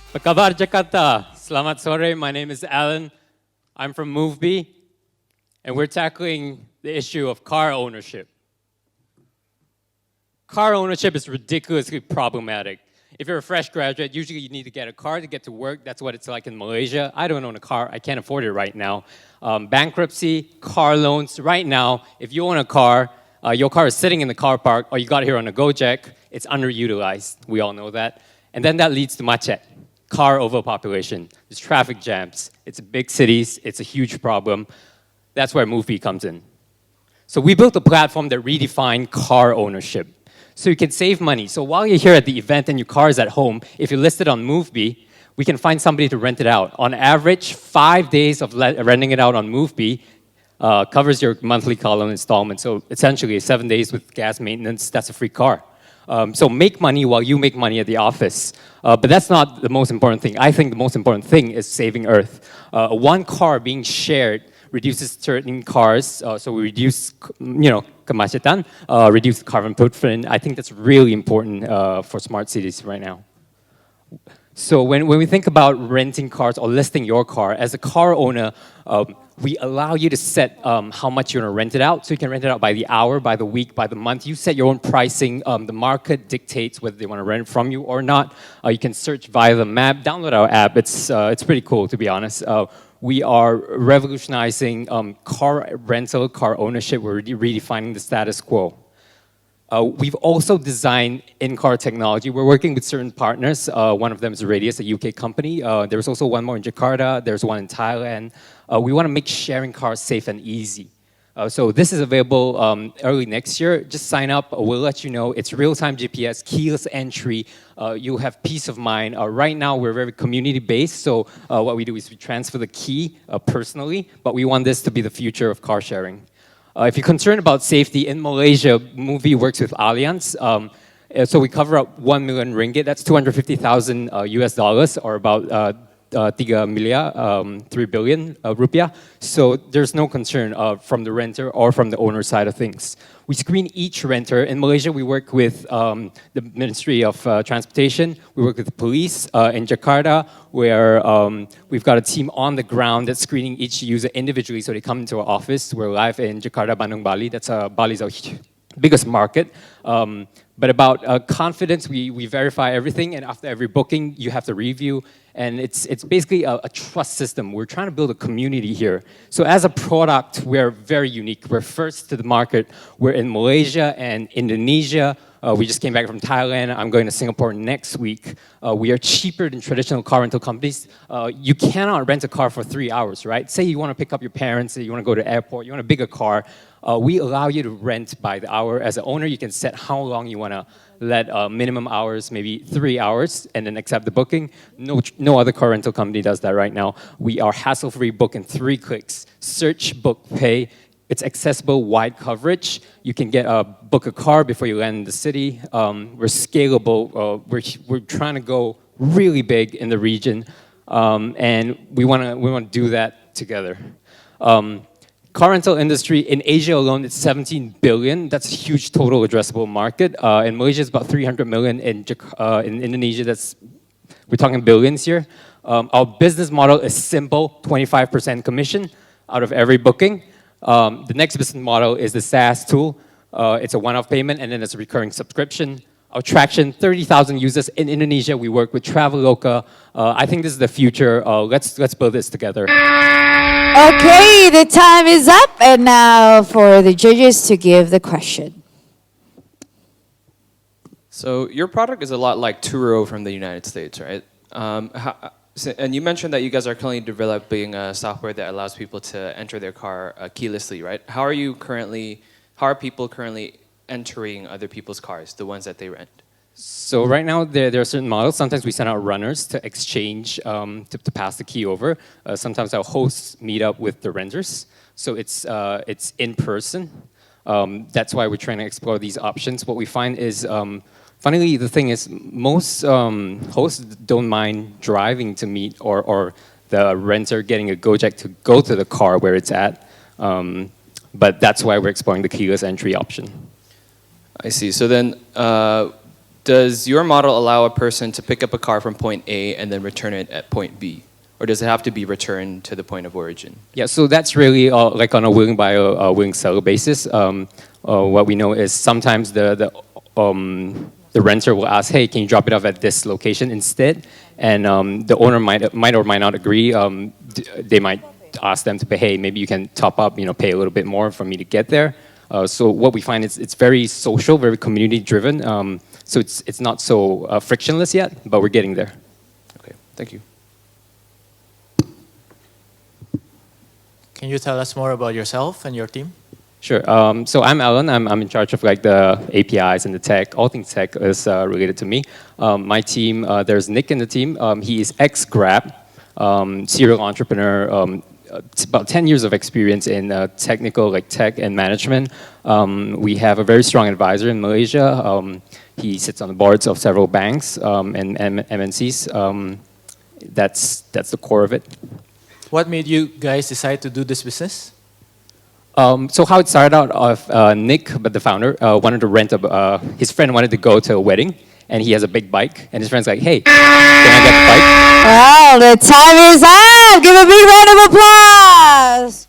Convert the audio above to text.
Apa kabar Jakarta? Selamat sore, my name is Alan. I'm from Moovby, and we're tackling the issue of car ownership. Car ownership is ridiculously problematic. If you're a fresh graduate, usually you need to get a car to get to work. That's what it's like in Malaysia. I don't own a car. I can't afford it right now. Bankruptcy, car loans. Right now, if you own a car, your car is sitting in the car park, or you got it here on a Gojek, it's underutilized. We all know that. And then that leads to macet, car overpopulation. There's traffic jams. It's big cities. It's a huge problem. That's where Moovby comes in. So we built a platform that redefined car ownership. So you can save money. So while you're here at the event and your car is at home, if you list it on Moovby, we can find somebody to rent it out. On average, 5 days of renting it out on Moovby covers your monthly car loan installment. So essentially, 7 days with gas maintenance, that's a free car. So make money while you make money at the office. But that's not the most important thing. I think the most important thing is saving Earth. One car being shared reduces certain cars, so we reduce, kemacetan, reduce carbon footprint. I think that's really important for smart cities right now. So when we think about renting cars or listing your car, as a car owner, we allow you to set how much you want to rent it out. So you can rent it out by the hour, by the week, by the month. You set your own pricing. The market dictates whether they want to rent it from you or not. You can search via the map. Download our app. It's pretty cool, to be honest. We are revolutionizing car rental, car ownership. We're redefining the status quo. We've also designed in-car technology. We're working with certain partners. One of them is Radius, a UK company. There's also one more in Jakarta. There's one in Thailand. We want to make sharing cars safe and easy. So this is available early next year. Just sign up. We'll let you know. It's real-time GPS, keyless entry. You'll have peace of mind. Right now, we're very community-based. So what we do is we transfer the key personally. But we want this to be the future of car sharing. If you're concerned about safety, in Malaysia, Moovby works with Allianz. So we cover up 1 million ringgit. That's 250,000 US dollars, or about 3 billion rupiah. So there's no concern from the renter or from the owner side of things. We screen each renter. In Malaysia, we work with the Ministry of Transportation. We work with the police in Jakarta, where we've got a team on the ground that's screening each user individually. So they come into our office. We're live in Jakarta, Bandung, Bali. Bali's our biggest market. But about confidence, we verify everything, and after every booking, you have to review. And it's basically a trust system. We're trying to build a community here. So as a product, we're very unique. We're first to the market. We're in Malaysia and Indonesia. We just came back from Thailand. I'm going to Singapore next week. We are cheaper than traditional car rental companies. You cannot rent a car for 3 hours, right? Say you want to pick up your parents, you want to go to the airport, you want a bigger car. We allow you to rent by the hour. As an owner, you can set how long you want to let minimum hours, maybe 3 hours, and then accept the booking. No other car rental company does that right now. We are hassle-free, book in 3 clicks. Search, book, pay. It's accessible, wide coverage. You can book a car before you land in the city. We're scalable. We're trying to go really big in the region, and we want to do that together. Car rental industry in Asia alone, it's 17 billion. That's a huge total addressable market. In Malaysia, it's about 300 million. In Indonesia, we're talking billions here. Our business model is simple: 25% commission out of every booking. The next business model is the SaaS tool. It's a one-off payment, and then it's a recurring subscription. Our traction, 30,000 users in Indonesia. We work with Traveloka. I think this is the future. Let's build this together. Okay, the time is up, and now for the judges to give the question. So your product is a lot like Turo from the United States, right? And you mentioned that you guys are currently developing a software that allows people to enter their car keylessly, right? How are people currently entering other people's cars, the ones that they rent? So right now, there are certain models. Sometimes we send out runners to exchange, to pass the key over. Sometimes our hosts meet up with the renters. So it's in person. That's why we're trying to explore these options. What we find is, funnily, the thing is, most hosts don't mind driving to meet or the renter getting a Gojek to go to the car where it's at. But that's why we're exploring the keyless entry option. I see. So then, does your model allow a person to pick up a car from point A and then return it at point B? Or does it have to be returned to the point of origin? Yeah, so that's really like on a willing buyer, willing seller basis. What we know is sometimes the renter will ask, hey, can you drop it off at this location instead? And the owner might or might not agree. They might ask them to pay, hey, maybe you can top up, pay a little bit more for me to get there. So what we find is it's very social, very community driven. So it's not so frictionless yet, but we're getting there. Okay, thank you. Can you tell us more about yourself and your team? Sure. So I'm Alan. I'm in charge of like the APIs and the tech. All things tech is related to me. My team, there's Nick in the team. He is ex-Grab, serial entrepreneur. It's about 10 years of experience in technical, like tech and management. We have a very strong advisor in Malaysia. He sits on the boards of several banks and MNCs. That's the core of it. What made you guys decide to do this business? So how it started out of Nick, but the founder, wanted to rent his friend wanted to go to a wedding, and he has a big bike, and his friend's like, hey, can I get the bike? Well, the time is up. Give a big round of applause.